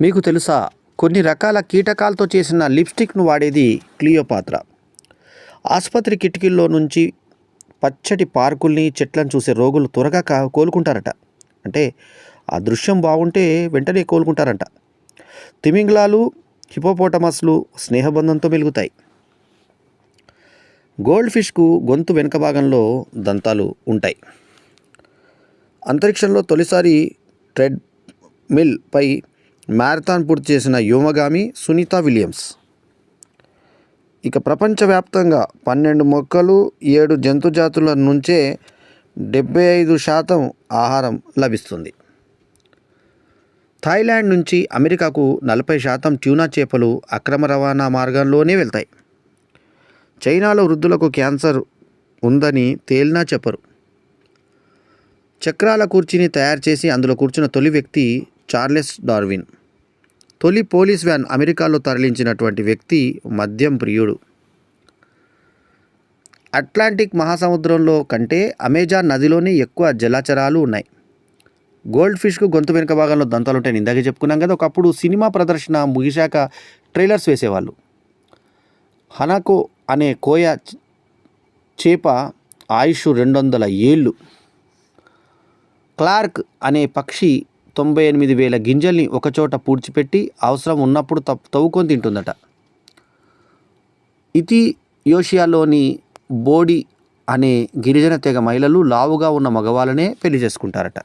మీకు తెలుసా, కొన్ని రకాల కీటకాలతో చేసిన లిప్స్టిక్ను వాడేది క్లియోపాత్ర. ఆసుపత్రి కిటికీల్లో నుంచి పచ్చటి పార్కుల్ని, చెట్లను చూసే రోగులు త్వరగా కోలుకుంటారట. అంటే ఆ దృశ్యం బాగుంటే వెంటనే కోలుకుంటారంట. తిమింగలాలు, హిపోపోటమస్లు స్నేహబంధంతో మెలుగుతాయి. గోల్డ్ ఫిష్కు గొంతు వెనుక భాగంలో దంతాలు ఉంటాయి. అంతరిక్షంలో తొలిసారి ట్రెడ్ మిల్ పై మ్యారథాన్ పూర్తి చేసిన వ్యోమగామి సునీత విలియమ్స్. ఇక ప్రపంచవ్యాప్తంగా 12 మొక్కలు, 7 జంతు జాతుల నుంచే 75% ఆహారం లభిస్తుంది. థాయిలాండ్ నుంచి అమెరికాకు 40% ట్యూనా చేపలు అక్రమ రవాణా మార్గంలోనే వెళ్తాయి. చైనాలో వృద్ధులకు క్యాన్సర్ ఉందని తేలినా చెప్పరు. చక్రాల కుర్చీని తయారు చేసి అందులో కూర్చున్న తొలి వ్యక్తి చార్లెస్ డార్విన్. తొలి పోలీస్ వ్యాన్ అమెరికాలో తరలించినటువంటి వ్యక్తి మద్యం ప్రియుడు. అట్లాంటిక్ మహాసముద్రంలో కంటే అమెజాన్ నదిలోనే ఎక్కువ జలచరాలు ఉన్నాయి. గోల్డ్ ఫిష్కు గొంతు వెనుక భాగంలో దంతాలు ఉంటాయని ఇందాకే చెప్పుకున్నాం కదా. ఒకప్పుడు సినిమా ప్రదర్శన ముగిశాక ట్రైలర్స్ వేసేవాళ్ళు. హనాకో అనే కోయ చేప ఆయుష్ 200 ఏళ్ళు. క్లార్క్ అనే పక్షి 98,000 గింజల్ని ఒకచోట పూడ్చిపెట్టి అవసరం ఉన్నప్పుడు తవ్వుకొని తింటుందట. ఇథియోపియాలోని బోడి అనే గిరిజన తెగ మహిళలు లావుగా ఉన్న మగవాళ్ళనే పెళ్లి చేసుకుంటారట.